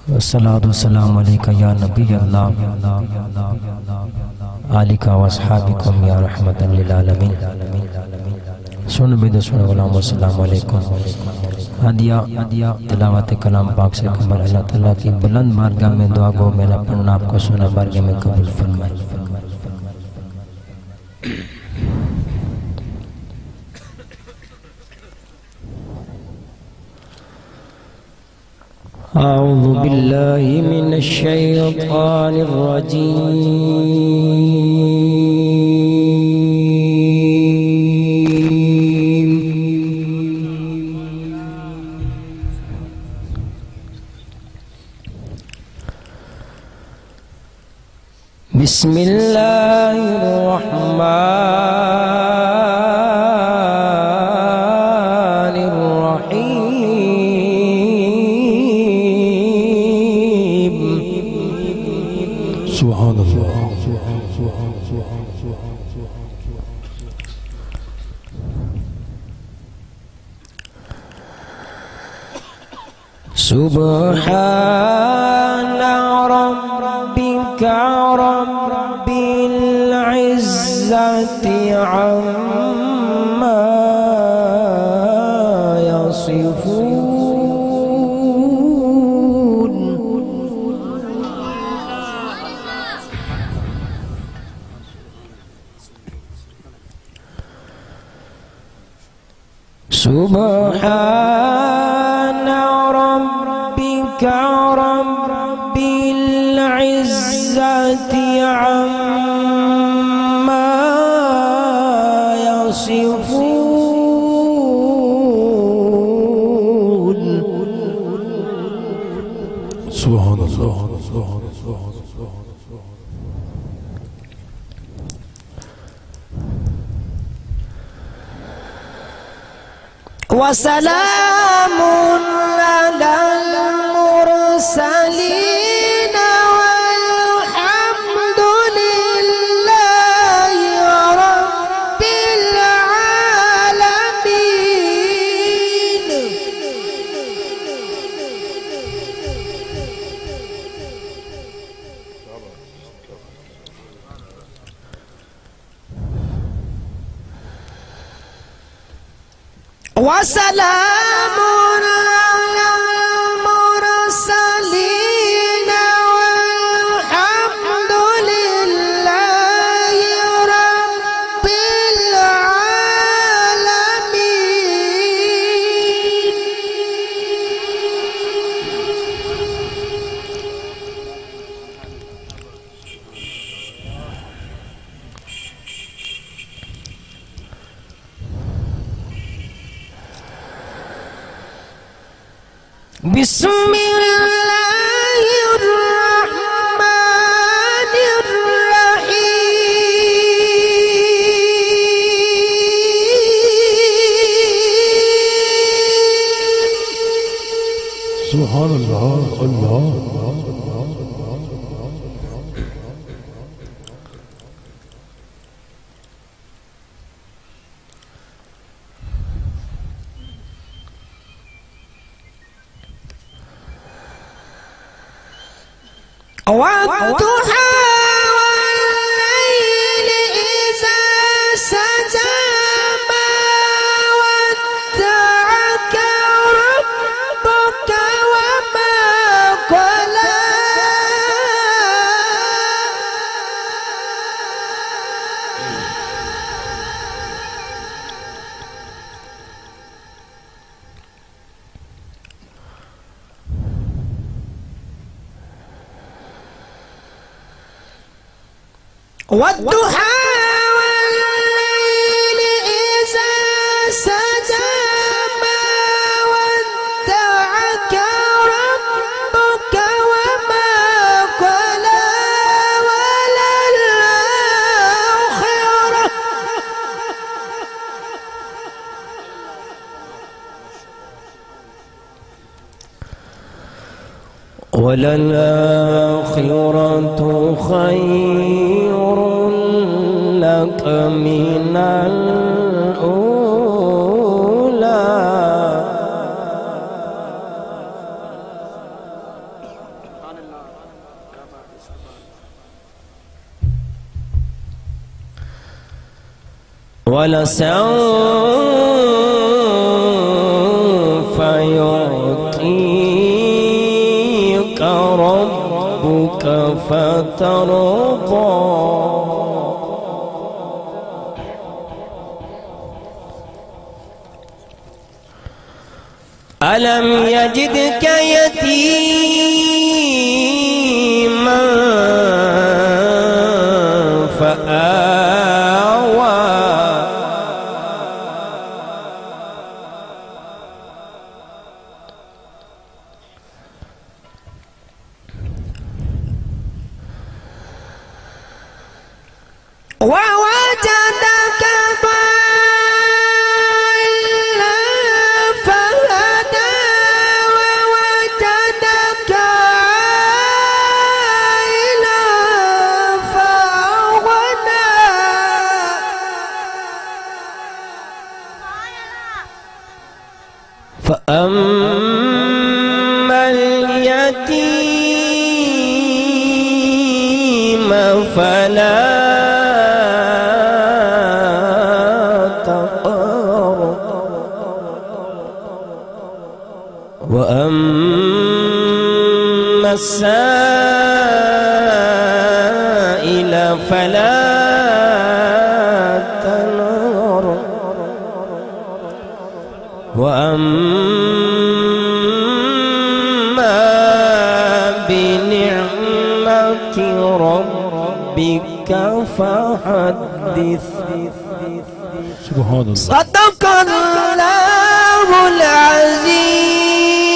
वस्सलातु वस्सलामु अलैका या नबी अल्लाह आलिका वस्हाबिकुम या रहमतन लिल आलमीन। सुन बिद सुन गुलाम अस्सलामु अलैकुम। हदिया तिलावत कलाम पाक से कबल अल्लाह ताला की बुलंद बारगाह में दुआ गो मेरा पढ़ना आपको सुना बारगाह में कबूल फरमाए। अऊज़ु बिल्लाहि मिनश शैतानिर रजीम। बिस्मिल्लाहिर रहमानिर रहीम। सुभान अल्लाह। सुब्हाना रब्बिका रब्बिल इज़्ज़ति अम्मा यसिफून। सुब्हाना रब्बिका रब्बिल इज़्ज़ति अम्मा यसिफून। सुभान अल्लाह। वसलामुन अलल मुरसलीन वल्हम्दुलिल्लाहि रब्बिल आलमीन। वसलामुन अलल मुरसलीन वल्हम्दुलिल्लाहि रब्बिल आलमीन। बिस्मिल्लाहिर रहमानिर रहीम। सुभान अल्लाह। अल्लाह वद्दुहा वल्लैलि इज़ा सजा मा वद्दअका रब्बुका वमा क़ला। वद्दुहा वल्लैलि इज़ा सजा मा वद्दअका रब्बुका वमा क़ला वलल आखिरह वलल-आखिरतु खैरुन लक मिनल ऊला। ولسوف يعطيك ربك فترضى ألم يجدك يتيما فآوى ووجدك ضالا فهدى ووجدك عائلا فأغنى فأما اليتيم فلا وأما السائل فلا تنهر وأما بنعمة ربك فحدث. سبحان الله. صدق الله العظيم.